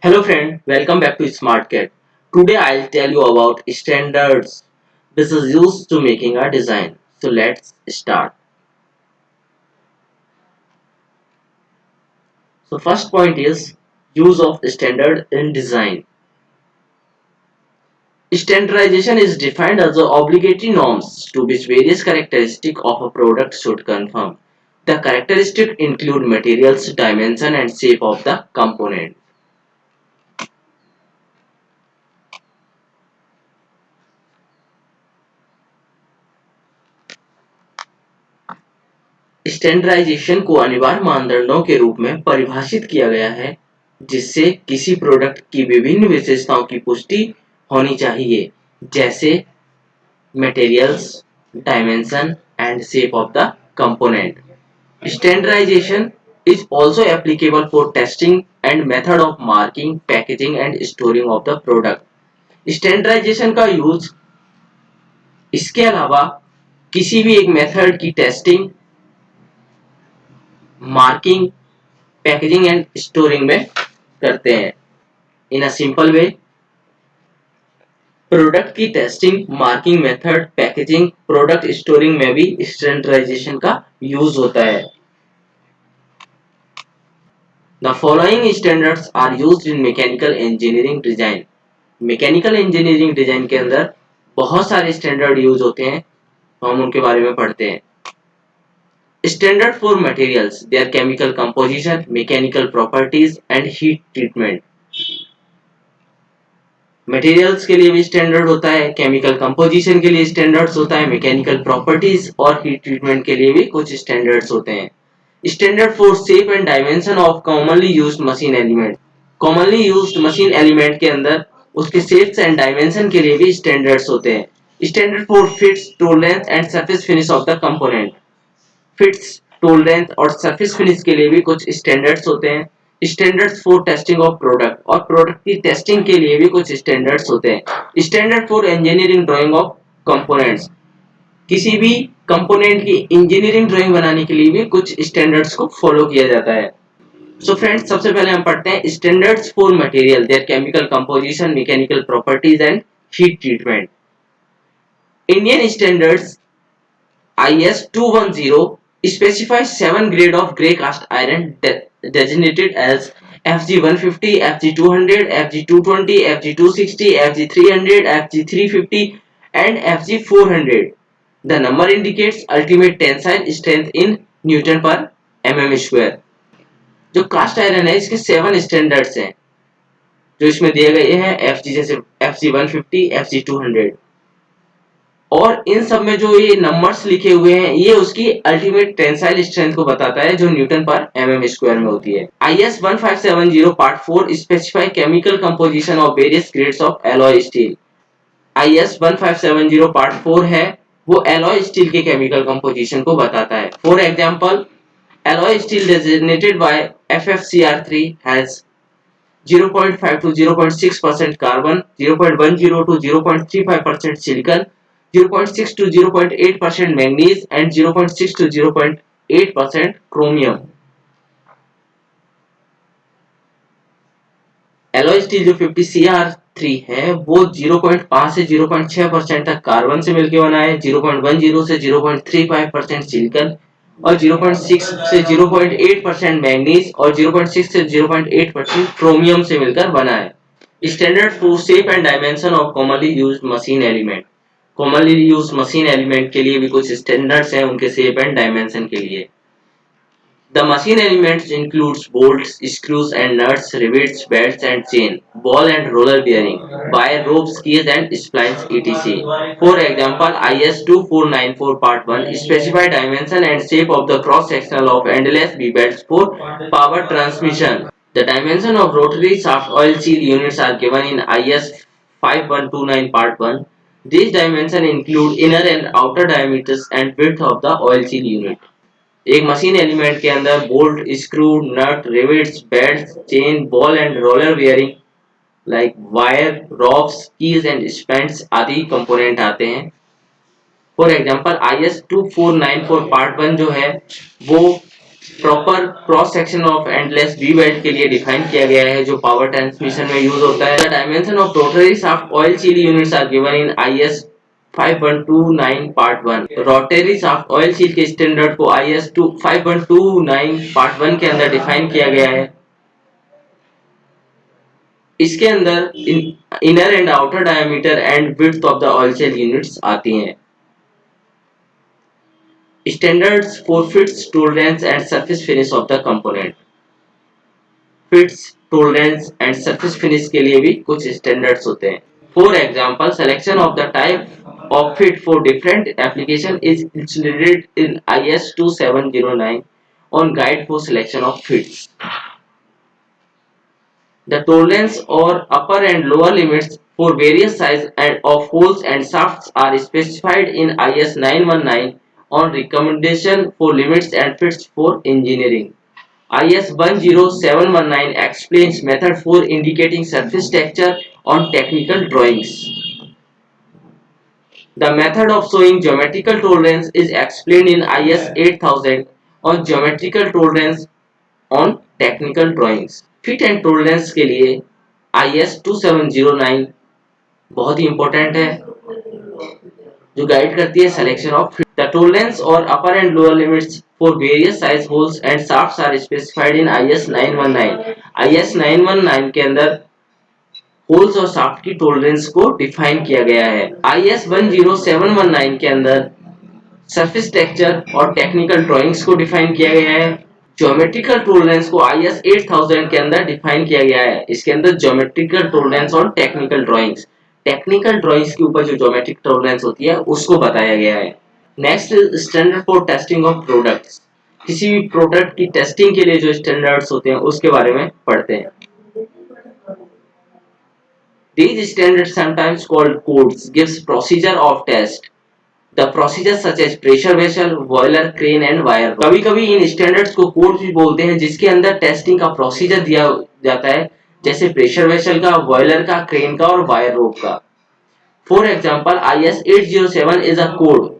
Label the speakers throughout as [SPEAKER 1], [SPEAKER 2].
[SPEAKER 1] Hello friend, welcome back to SmartCat. Today I'll tell you about standards. This is used to making a design. So let's start. So first point is use of standard in design. Standardization is defined as the obligatory norms to which various characteristics of a product should conform. The characteristics include materials, dimension and shape of the component. Standardisation को अनिवार्य मानदंडों के रूप में परिभाषित किया गया है जिससे किसी प्रोडक्ट की विभिन्न विशेषताओं की पुष्टि होनी चाहिए जैसे materials, dimension and shape of the component. Standardisation is also applicable for testing and method of marking, packaging and storing of the product. Standardisation का यूज इसके अलावा किसी भी एक मेथड की testing, marking, packaging and storing में करते हैं. In a simple way product की testing, marking method, packaging, product storing में भी स्टैंडर्डाइजेशन का यूज होता है. The following standards are used in mechanical engineering design. Mechanical engineering design के अंदर बहुत सारे स्टैंडर्ड यूज होते हैं, तो हम उनके बारे में पढ़ते हैं. Standard for materials, there chemical composition, mechanical properties and heat treatment. Materials के लिए भी स्टैंडर्ड होता है, केमिकल कंपोजिशन के लिए स्टैंडर्ड्स होता है, मैकेनिकल प्रॉपर्टीज और हीट ट्रीटमेंट के लिए भी कुछ स्टैंडर्ड्स होते हैं. Standard for shape and dimension of commonly used machine element. Commonly used machine element के अंदर उसके शेप्स एंड डायमेंशन के लिए भी स्टैंडर्ड्स होते हैं. Standard for fits, toll length and surface finish of the component. Fits, toll length और surface finish के लिए भी कुछ स्टैंडर्ड्स होते हैं. Standards for testing of product, और प्रोडक्ट की टेस्टिंग के लिए भी कुछ स्टैंडर्ड्स होते हैं. Standard for engineering drying of components. किसी भी कंपोनेंट की इंजीनियरिंग ड्राइंग बनाने के लिए भी कुछ स्टैंडर्ड्स को फॉलो किया जाता है. सो फ्रेंड्स, सबसे पहले हम पढ़ते हैं standards for material, there chemical composition, mechanical properties and heat treatment. Indian standards IS 210 specifies 7 grade of grey cast iron designated as FG150, FG200, FG220, FG260, FG300, FG350 and FG400. The number indicates ultimate tensile strength in Newton per mm square. जो cast iron है इसके 7 standards हैं जो इसमें दिए गए हैं. FG जैसे FG150, FG200 और इन सब में जो ये नंबर्स लिखे हुए हैं ये उसकी अल्टीमेट टेंसाइल स्ट्रेंथ को बताता है जो न्यूटन पर mm स्क्वायर में होती है. IS 1570 part 4 specify chemical composition of various grades of alloy steel. IS 1570 part 4 है वो एलॉय स्टील के केमिकल कंपोजिशन को बताता है. For example, alloy steel designated by FFCR3 has 0.5 to 0.6% carbon, 0.10 to 0.35% silicon, 0.6 to 0.8% manganese and 0.6 to 0.8% chromium. Alloy steel जो 50CR3 है वो 0.5 से 0.6% तक कार्बन से मिलकर बना है, 0.10 से 0.35% सिलिकॉन और 0.6 से 0.8% मैंगनीज और 0.6 से 0.8% क्रोमियम से मिलकर बना है. Standard for shape and dimension of commonly used machine element. Commonly used machine element के लिए भी कुछ स्टैंडर्ड्स हैं उनके शेप एंड डायमेंशन के लिए. The machine elements includes bolts, screws and nuts, rivets, belts and chain, ball and roller bearing, wire ropes, keys and splines etc. For example, IS 2494 Part 1 specify dimension and shape of the cross sectional of endless V belts for power transmission. The dimension of rotary shaft oil seal units are given in IS 5129 Part 1. These dimensions include inner and outer diameters and width of the oil seal unit. एक machine element के अंदर bolt, screw, nut, rivets, belt, chain, ball and roller bearing like wire, ropes, keys and splines आदि component आते हैं. For example IS 2494 part 1 जो है वो proper cross section of endless V weld के लिए डिफाइन किया गया है, जो पावर ट्रांसमिशन में यूज होता है। The dimension of rotary shaft oil seal units are given in IS 5129 part 1। Rotary shaft oil seal के स्टैंडर्ड को IS 5129 पार्ट 1 के अंदर डिफाइन किया गया है। इसके अंदर inner and outer diameter and width of the oil seal units आती हैं। Standards for fits, tolerance and surface finish of the component. Fits, tolerance and surface finish के लिए भी कुछ स्टैंडर्ड्स होते हैं। For example, selection of the type of fit for different application is included in IS 2709 on guide for selection of fits. The tolerance or upper and lower limits for various size and of holes and shafts are specified in IS 919 on recommendation for limits and fits for engineering. IS 10719 explains method for indicating surface texture on technical drawings. The method of showing geometrical tolerance is explained in IS 8000 on geometrical tolerance on technical drawings. Fit and tolerance के लिए IS 2709 बहुत ही important है, जो guide करती है selection of fit. The tolerance or upper and lower limits for various size holes and shafts are specified in IS 919. IS 919 के अंदर holes और शाफ्ट की टॉलरेंस को डिफाइन किया गया है। IS 10719 के अंदर सरफेस टेक्सचर और टेक्निकल ड्राइंग्स को डिफाइन किया गया है। ज्योमेट्रिकल टॉलरेंस को IS 8000 के अंदर डिफाइन किया गया है। इसके अंदर ज्योमेट्रिकल टॉलरेंस और टेक्निकल ड्राइंग्स, टेक्निकल ड्राइंग्स के ऊपर जो ज्योमेट्रिक टॉलरेंस होती है उसको बताया गया है। Next, standard for testing of products. किसी भी प्रोडक्ट की टेस्टिंग के लिए जो स्टैंडर्ड्स होते हैं उसके बारे में पढ़ते हैं। These standards, sometimes called codes, gives procedure of test. The procedures such as pressure vessel, boiler, crane and wire. कभी-कभी इन स्टैंडर्ड्स को कोड भी बोलते हैं, जिसके अंदर टेस्टिंग का प्रोसीजर दिया जाता है, जैसे प्रेशर वेसल का, बॉयलर का, क्रेन का और वायर रोप का। For example, IS 807 is a code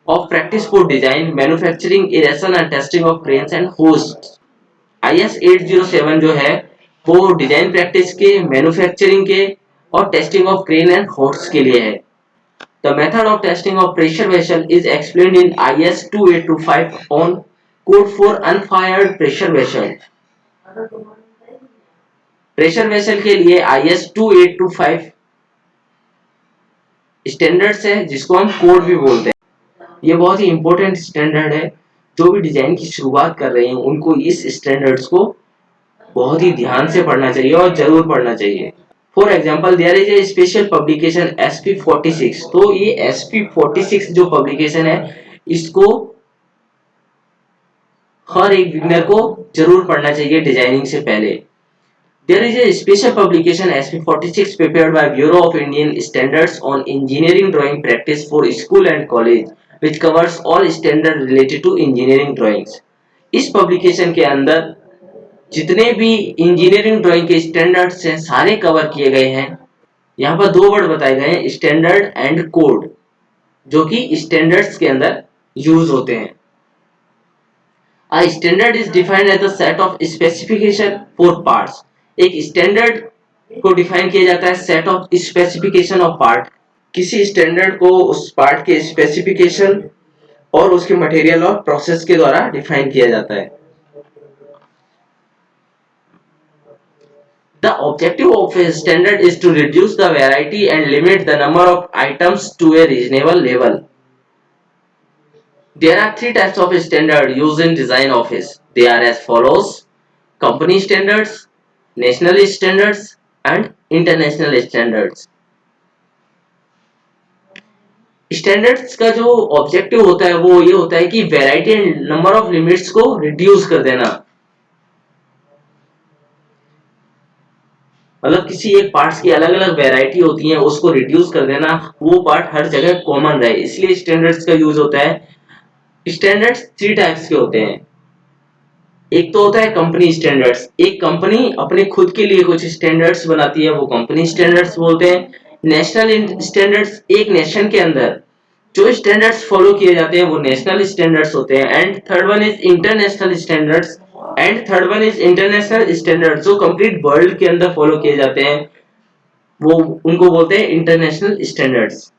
[SPEAKER 1] of practice for design, manufacturing, erection and testing of cranes and hoists. IS 807 जो है वो डिजाइन प्रैक्टिस के, मैन्युफैक्चरिंग के और testing of crane and hosts के लिए है। The method of testing of pressure vessel is explained in IS 2825 on code for unfired pressure vessel. Pressure vessel के लिए IS 2825 स्टैंडर्ड्स है, जिसको हम कोड भी बोलते हैं। ये बहुत ही इंपॉर्टेंट स्टैंडर्ड है। जो भी डिजाइन की शुरुआत कर रहे हैं उनको इस स्टैंडर्ड्स को बहुत ही ध्यान से पढ़ना चाहिए और जरूर पढ़ना चाहिए। For example, there is a special publication SP46। तो ये SP46 जो पब्लिकेशन है, इसको हर एक बिगिनर को जरूर पढ़ना चाहिए डिजाइनिंग से पहले। There is a special publication SP46 prepared by Bureau of Indian Standards on engineering drawing practice for school and college, which covers all standards related to engineering drawings. इस पब्लिकेशन के अंदर जितने भी इंजीनियरिंग ड्राइंग के standards हैं सारे cover किए गए हैं। यहाँ पर दो वर्ड बताए गए हैं, स्टैंडर्ड एंड कोड, जो कि स्टैंडर्ड्स के अंदर यूज होते हैं। A standard is defined as the set of specification for parts. एक स्टैंडर्ड को डिफाइन किया जाता है set of specification of part. किसी स्टैंडर्ड को उस पार्ट के स्पेसिफिकेशन और उसके मटेरियल और प्रोसेस के द्वारा डिफाइन किया जाता है। The objective of a standard is to reduce the variety and limit the number of items to a reasonable level. There are three types of standard used in design office. They are as follows: company standards, national standards and international standards. Standards का जो objective होता है वो ये होता है कि variety and number of limits को रिड्यूस कर देना। मतलब किसी एक पार्ट्स की अलग अलग वैरायटी होती है, उसको रिड्यूस कर देना, वो पार्ट हर जगह कॉमन रहे, इसलिए स्टैंडर्ड्स का यूज होता है। स्टैंडर्ड्स थ्री टाइप्स के होते हैं। एक तो होता है कंपनी स्टैंडर्ड्स। एक कंपनी अपने खुद के लिए कुछ स्टैंडर्ड्स बनाती है, वो कंपनी स्टैंडर्ड्स बोलते हैं। नेशनल स्टैंडर्ड्स, एक नेशन के अंदर जो स्टैंडर्ड्स फॉलो किए जाते हैं वो नेशनल स्टैंडर्ड्स होते हैं। And third one is international standards. जो कंप्लीट वर्ल्ड के अंदर फॉलो किए जाते हैं वो उनको बोलते हैं international standards.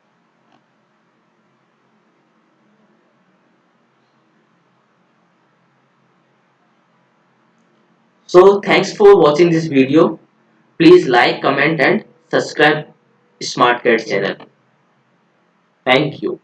[SPEAKER 1] So thanks for watching this video. Please like, comment and subscribe SmartCat channel. Thank you.